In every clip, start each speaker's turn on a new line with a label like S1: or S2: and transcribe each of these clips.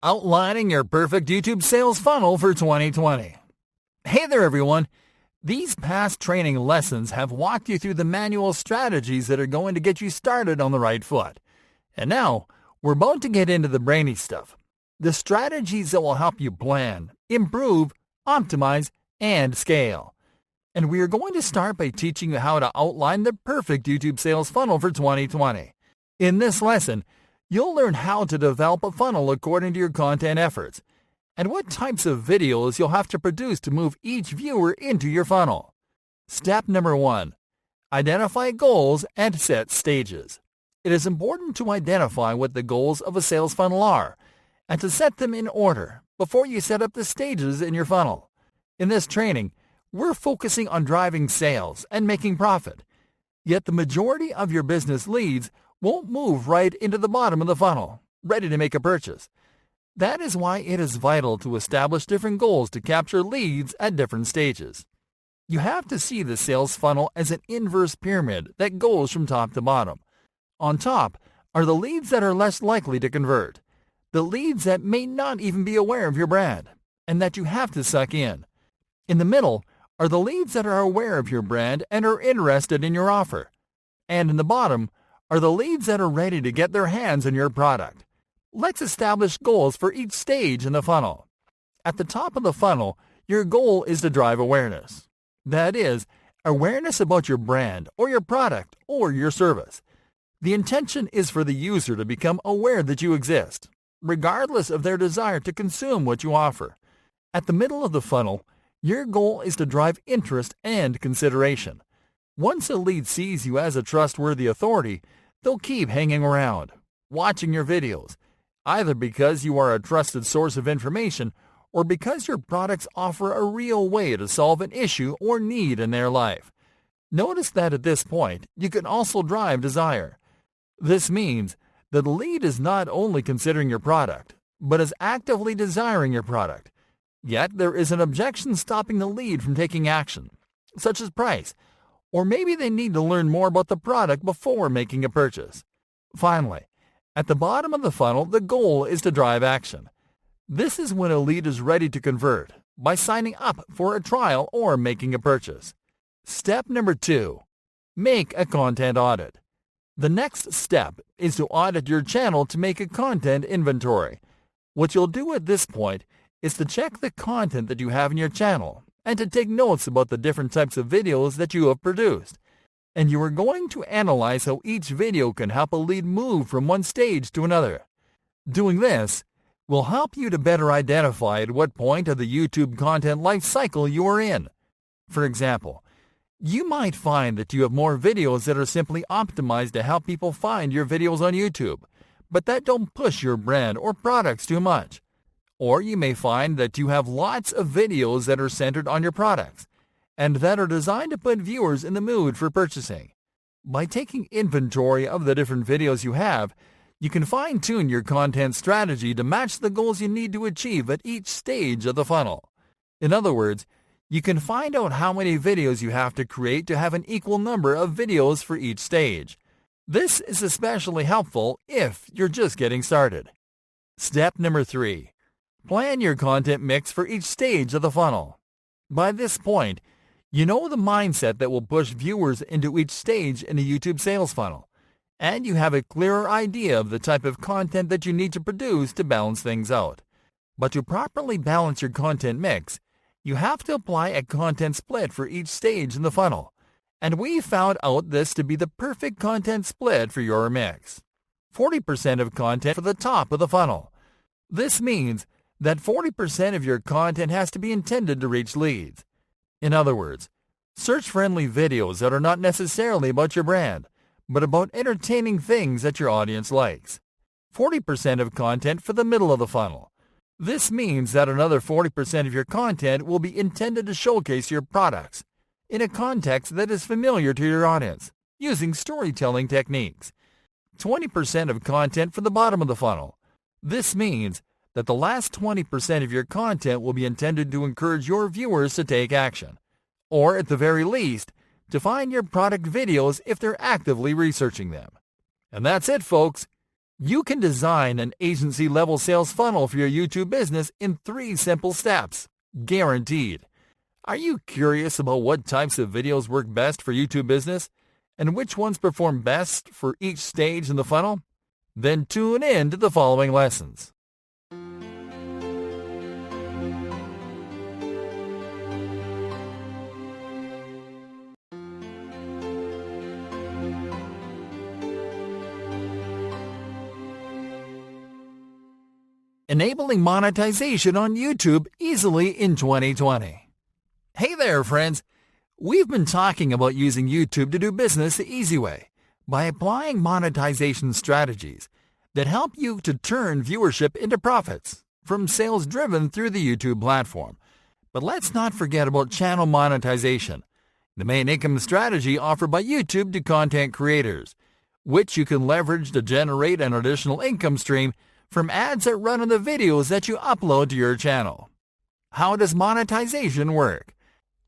S1: Outlining your perfect YouTube sales funnel for 2020. Hey there everyone! These past training lessons have walked you through the manual strategies that are going to get you started on the right foot. And now, we're about to get into the brainy stuff. The strategies that will help you plan, improve, optimize, and scale. And we are going to start by teaching you how to outline the perfect YouTube sales funnel for 2020. In this lesson, you'll learn how to develop a funnel according to your content efforts, and what types of videos you'll have to produce to move each viewer into your funnel. Step number 1. Identify goals and set stages. It is important to identify what the goals of a sales funnel are, and to set them in order before you set up the stages in your funnel. In this training, we're focusing on driving sales and making profit, yet the majority of your business leads won't move right into the bottom of the funnel, ready to make a purchase. That is why it is vital to establish different goals to capture leads at different stages. You have to see the sales funnel as an inverse pyramid that goes from top to bottom. On top are the leads that are less likely to convert, the leads that may not even be aware of your brand, and that you have to suck in. In the middle are the leads that are aware of your brand and are interested in your offer. And in the bottom are the leads that are ready to get their hands on your product. Let's establish goals for each stage in the funnel. At the top of the funnel, your goal is to drive awareness. That is, awareness about your brand or your product or your service. The intention is for the user to become aware that you exist, regardless of their desire to consume what you offer. At the middle of the funnel, your goal is to drive interest and consideration. Once a lead sees you as a trustworthy authority, they'll keep hanging around, watching your videos, either because you are a trusted source of information or because your products offer a real way to solve an issue or need in their life. Notice that at this point, you can also drive desire. This means that the lead is not only considering your product, but is actively desiring your product. Yet there is an objection stopping the lead from taking action, such as price, or maybe they need to learn more about the product before making a purchase. Finally, at the bottom of the funnel, the goal is to drive action. This is when a lead is ready to convert by signing up for a trial or making a purchase. Step number 2. Make a content audit. The next step is to audit your channel to make a content inventory. What you'll do at this point is to check the content that you have in your channel and to take notes about the different types of videos that you have produced. And you are going to analyze how each video can help a lead move from one stage to another. Doing this will help you to better identify at what point of the YouTube content life cycle you are in. For example, you might find that you have more videos that are simply optimized to help people find your videos on YouTube, but that don't push your brand or products too much. Or you may find that you have lots of videos that are centered on your products and that are designed to put viewers in the mood for purchasing. By taking inventory of the different videos you have, you can fine-tune your content strategy to match the goals you need to achieve at each stage of the funnel. In other words, you can find out how many videos you have to create to have an equal number of videos for each stage. This is especially helpful if you're just getting started. Step number 3. Plan your content mix for each stage of the funnel. By this point, you know the mindset that will push viewers into each stage in a YouTube sales funnel, and you have a clearer idea of the type of content that you need to produce to balance things out. But to properly balance your content mix, you have to apply a content split for each stage in the funnel, and we found out this to be the perfect content split for your mix. 40% of content for the top of the funnel. This means that 40% of your content has to be intended to reach leads. In other words, search-friendly videos that are not necessarily about your brand, but about entertaining things that your audience likes. 40% of content for the middle of the funnel. This means that another 40% of your content will be intended to showcase your products in a context that is familiar to your audience, using storytelling techniques. 20% of content for the bottom of the funnel. This means that the last 20% of your content will be intended to encourage your viewers to take action, or at the very least, to find your product videos if they're actively researching them. And that's it, folks. You can design an agency-level sales funnel for your YouTube business in 3 simple steps, guaranteed. Are you curious about what types of videos work best for YouTube business and which ones perform best for each stage in the funnel? Then tune in to the following lessons. Enabling monetization on YouTube easily in 2020. Hey there, friends. We've been talking about using YouTube to do business the easy way by applying monetization strategies that help you to turn viewership into profits from sales driven through the YouTube platform. But let's not forget about channel monetization, the main income strategy offered by YouTube to content creators, which you can leverage to generate an additional income stream from ads that run on the videos that you upload to your channel. How does monetization work?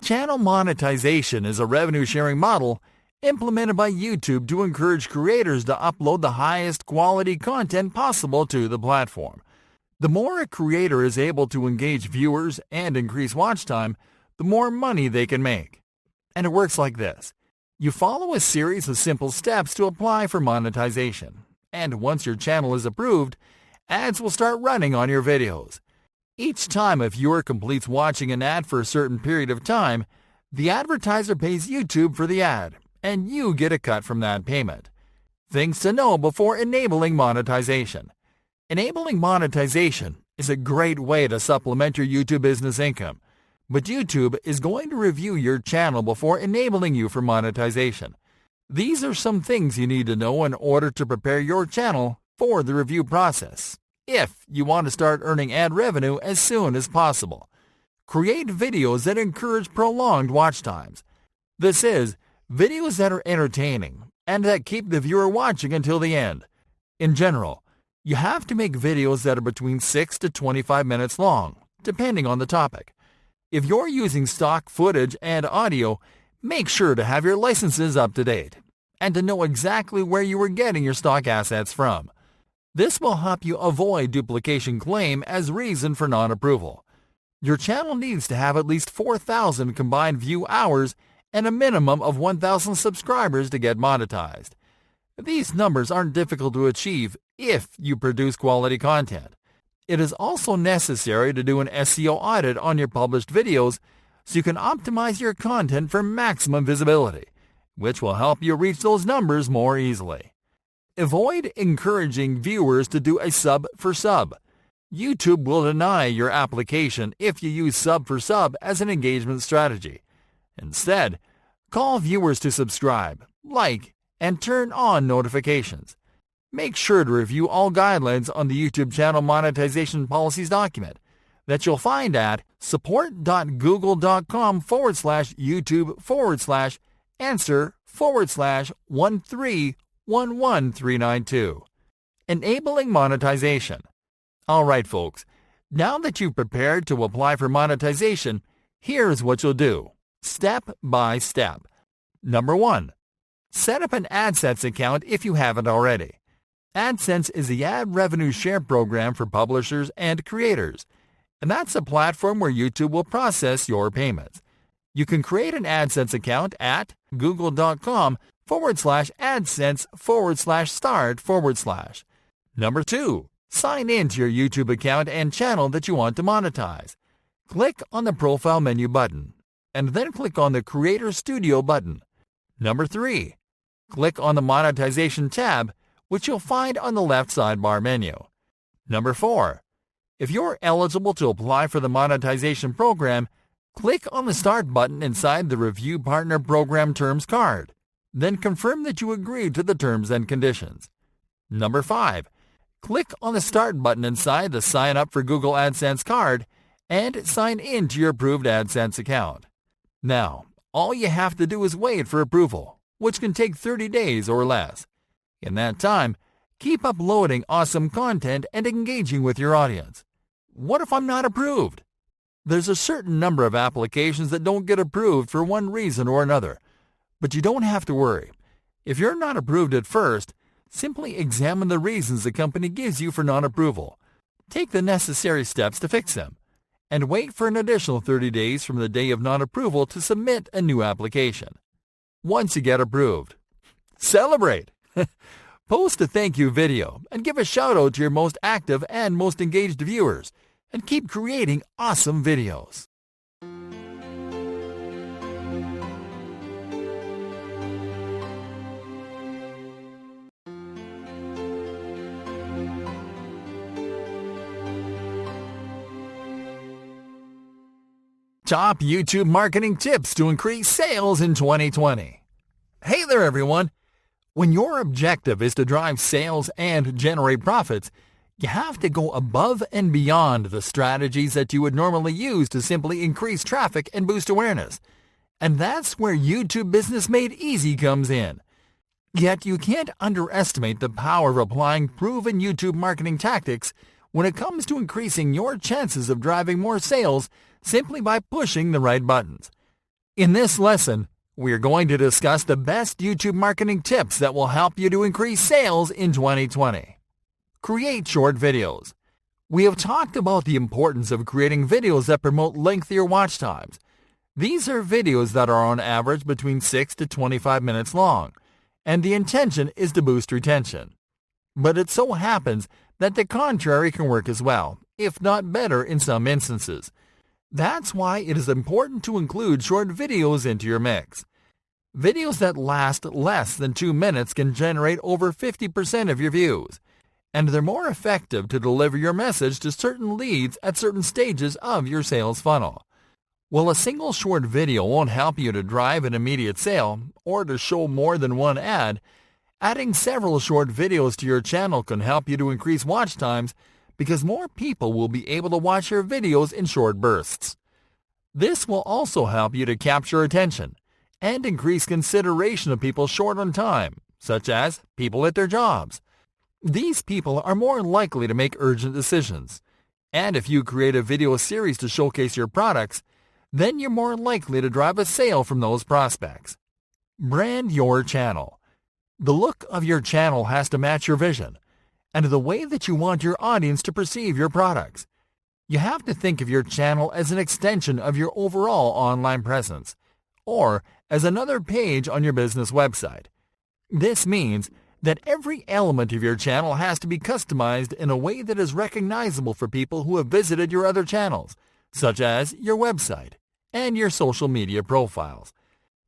S1: Channel monetization is a revenue-sharing model implemented by YouTube to encourage creators to upload the highest quality content possible to the platform. The more a creator is able to engage viewers and increase watch time, the more money they can make. And it works like this. You follow a series of simple steps to apply for monetization, and once your channel is approved, ads will start running on your videos. Each time a viewer completes watching an ad for a certain period of time, the advertiser pays YouTube for the ad, and you get a cut from that payment. Things to know before enabling monetization. Enabling monetization is a great way to supplement your YouTube business income, but YouTube is going to review your channel before enabling you for monetization. These are some things you need to know in order to prepare your channel for the review process, if you want to start earning ad revenue as soon as possible. Create videos that encourage prolonged watch times. This is, videos that are entertaining and that keep the viewer watching until the end. In general, you have to make videos that are between 6 to 25 minutes long, depending on the topic. If you're using stock footage and audio, make sure to have your licenses up to date and to know exactly where you are getting your stock assets from. This will help you avoid duplication claim as reason for non-approval. Your channel needs to have at least 4,000 combined view hours and a minimum of 1,000 subscribers to get monetized. These numbers aren't difficult to achieve if you produce quality content. It is also necessary to do an SEO audit on your published videos so you can optimize your content for maximum visibility, which will help you reach those numbers more easily. Avoid encouraging viewers to do a sub for sub. YouTube will deny your application if you use sub for sub as an engagement strategy. Instead, call viewers to subscribe, like, and turn on notifications. Make sure to review all guidelines on the YouTube channel monetization policies document that you'll find at support.google.com/YouTube/answer/1311392. Enabling monetization. All right, folks. Now that you've prepared to apply for monetization, here's what you'll do, step by step. Number 1. Set up an AdSense account if you haven't already. AdSense is the ad revenue share program for publishers and creators, and that's a platform where YouTube will process your payments. You can create an AdSense account at google.com/AdSense/start/. Number 2. Sign in to your YouTube account and channel that you want to monetize. Click on the Profile menu button, and then click on the Creator Studio button. Number 3. Click on the Monetization tab, which you'll find on the left sidebar menu. Number 4. If you're eligible to apply for the monetization program, click on the Start button inside the Review Partner Program Terms card. Then confirm that you agree to the terms and conditions. Number 5. Click on the Start button inside the Sign Up for Google AdSense card and sign in to your approved AdSense account. Now, all you have to do is wait for approval, which can take 30 days or less. In that time, keep uploading awesome content and engaging with your audience. What if I'm not approved? There's a certain number of applications that don't get approved for one reason or another, but you don't have to worry. If you're not approved at first, Simply examine the reasons the company gives you for non-approval. Take the necessary steps to fix them, and wait for an additional 30 days from the day of non-approval to submit a new application. Once you get approved, celebrate! Post a thank you video and give a shout out to your most active and most engaged viewers, and keep creating awesome videos. Top YouTube marketing tips to increase sales in 2020. Hey there everyone! When your objective is to drive sales and generate profits, you have to go above and beyond the strategies that you would normally use to simply increase traffic and boost awareness. And that's where YouTube Business Made Easy comes in. Yet you can't underestimate the power of applying proven YouTube marketing tactics when it comes to increasing your chances of driving more sales simply by pushing the right buttons. In this lesson, we are going to discuss the best YouTube marketing tips that will help you to increase sales in 2020. Create short videos. We have talked about the importance of creating videos that promote lengthier watch times. These are videos that are on average between 6 to 25 minutes long, and the intention is to boost retention. But it so happens that the contrary can work as well, if not better in some instances. That's why it is important to include short videos into your mix. Videos that last less than 2 minutes can generate over 50% of your views, and they're more effective to deliver your message to certain leads at certain stages of your sales funnel. While a single short video won't help you to drive an immediate sale or to show more than one ad, adding several short videos to your channel can help you to increase watch times because more people will be able to watch your videos in short bursts. This will also help you to capture attention and increase consideration of people short on time, such as people at their jobs. These people are more likely to make urgent decisions, and if you create a video series to showcase your products, then you're more likely to drive a sale from those prospects. Brand your channel. The look of your channel has to match your vision and the way that you want your audience to perceive your products. You have to think of your channel as an extension of your overall online presence, or as another page on your business website. This means that every element of your channel has to be customized in a way that is recognizable for people who have visited your other channels, such as your website and your social media profiles.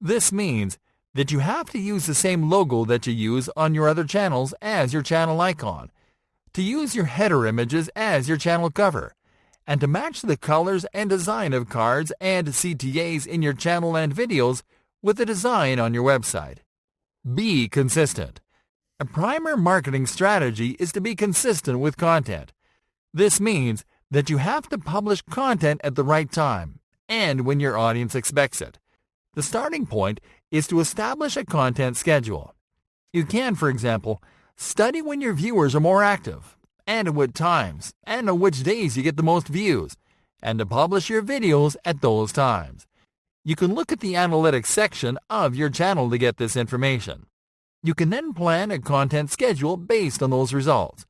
S1: This means that you have to use the same logo that you use on your other channels as your channel icon, to use your header images as your channel cover, and to match the colors and design of cards and CTAs in your channel and videos with the design on your website. Be consistent. A primary marketing strategy is to be consistent with content. This means that you have to publish content at the right time and when your audience expects it. The starting point is to establish a content schedule. You can, for example, study when your viewers are more active, and at what times, and on which days you get the most views, and to publish your videos at those times. You can look at the analytics section of your channel to get this information. You can then plan a content schedule based on those results.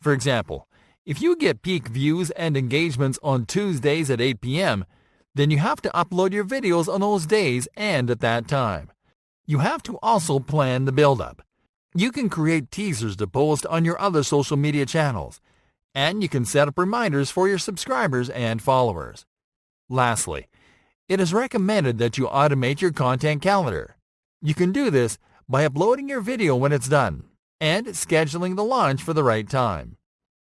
S1: For example, if you get peak views and engagements on Tuesdays at 8 p.m., then you have to upload your videos on those days and at that time. You have to also plan the build-up. You can create teasers to post on your other social media channels, and you can set up reminders for your subscribers and followers. Lastly, it is recommended that you automate your content calendar. You can do this by uploading your video when it's done and scheduling the launch for the right time.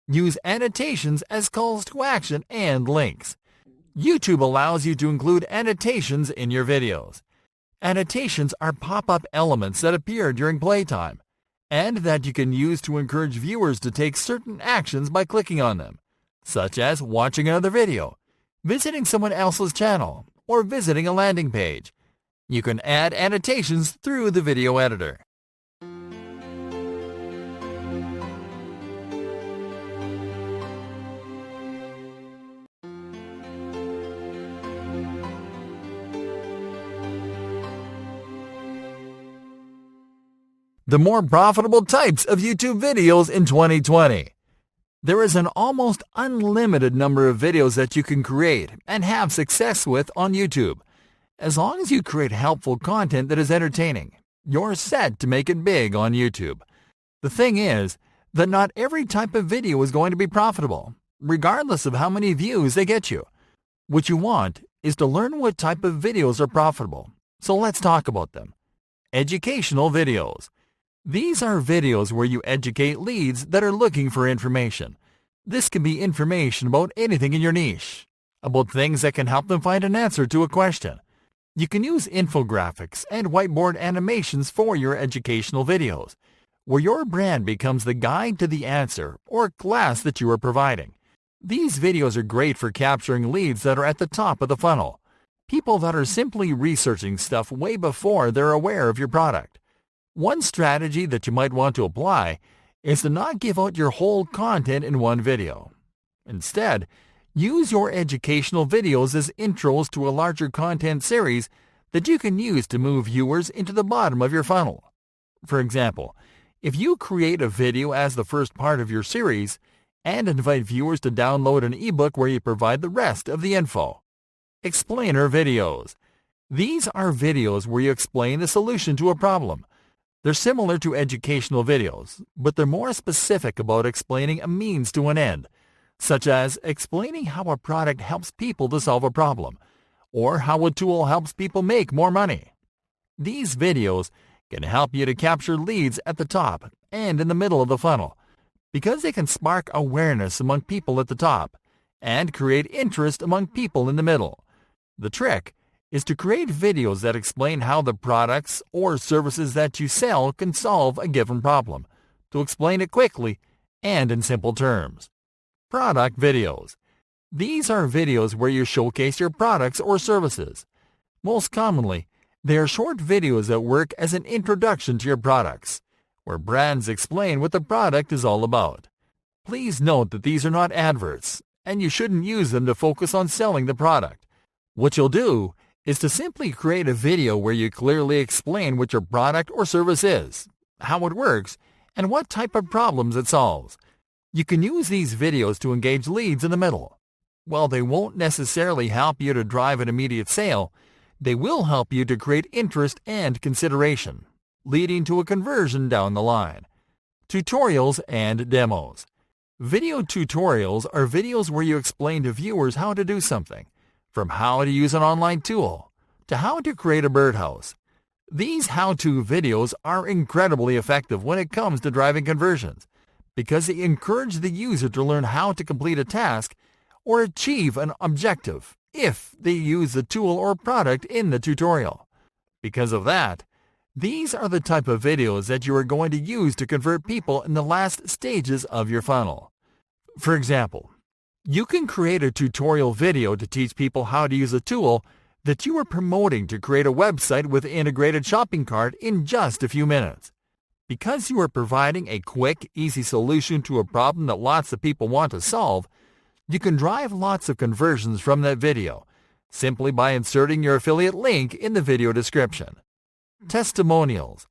S1: Use annotations as calls to action and links. YouTube allows you to include annotations in your videos. Annotations are pop-up elements that appear during playtime and that you can use to encourage viewers to take certain actions by clicking on them, such as watching another video, visiting someone else's channel, or visiting a landing page. You can add annotations through the video editor. The more profitable types of YouTube videos in 2020. There is an almost unlimited number of videos that you can create and have success with on YouTube. As long as you create helpful content that is entertaining, you're set to make it big on YouTube. The thing is that not every type of video is going to be profitable, regardless of how many views they get you. What you want is to learn what type of videos are profitable. So let's talk about them. Educational videos. These are videos where you educate leads that are looking for information. This can be information about anything in your niche, about things that can help them find an answer to a question. You can use infographics and whiteboard animations for your educational videos, where your brand becomes the guide to the answer or class that you are providing. These videos are great for capturing leads that are at the top of the funnel, people that are simply researching stuff way before they're aware of your product. One strategy that you might want to apply is to not give out your whole content in one video. Instead, use your educational videos as intros to a larger content series that you can use to move viewers into the bottom of your funnel. For example, if you create a video as the first part of your series and invite viewers to download an ebook where you provide the rest of the info. Explainer videos. These are videos where you explain the solution to a problem. They're similar to educational videos, but they're more specific about explaining a means to an end, such as explaining how a product helps people to solve a problem, or how a tool helps people make more money. These videos can help you to capture leads at the top and in the middle of the funnel, because they can spark awareness among people at the top and create interest among people in the middle. The trick is to create videos that explain how the products or services that you sell can solve a given problem, to explain it quickly and in simple terms. Product videos. These are videos where you showcase your products or services. Most commonly, they are short videos that work as an introduction to your products, where brands explain what the product is all about. Please note that these are not adverts, and you shouldn't use them to focus on selling the product. What you'll do is to simply create a video where you clearly explain what your product or service is, how it works, and what type of problems it solves. You can use these videos to engage leads in the middle. While they won't necessarily help you to drive an immediate sale, they will help you to create interest and consideration, leading to a conversion down the line. Tutorials and demos. Video tutorials are videos where you explain to viewers how to do something, from how to use an online tool to how to create a birdhouse. These how-to videos are incredibly effective when it comes to driving conversions, because they encourage the user to learn how to complete a task or achieve an objective if they use the tool or product in the tutorial. Because of that, these are the type of videos that you are going to use to convert people in the last stages of your funnel. For example, you can create a tutorial video to teach people how to use a tool that you are promoting to create a website with integrated shopping cart in just a few minutes. Because you are providing a quick, easy solution to a problem that lots of people want to solve, you can drive lots of conversions from that video simply by inserting your affiliate link in the video description. Testimonials.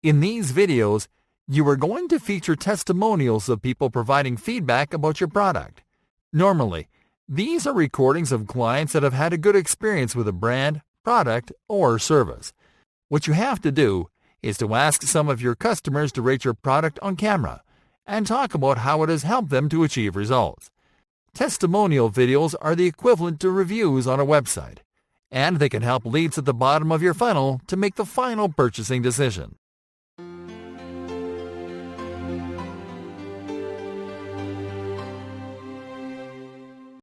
S1: In these videos, you are going to feature testimonials of people providing feedback about your product. Normally, these are recordings of clients that have had a good experience with a brand, product, or service. What you have to do is to ask some of your customers to rate your product on camera and talk about how it has helped them to achieve results. Testimonial videos are the equivalent to reviews on a website, and they can help leads at the bottom of your funnel to make the final purchasing decision.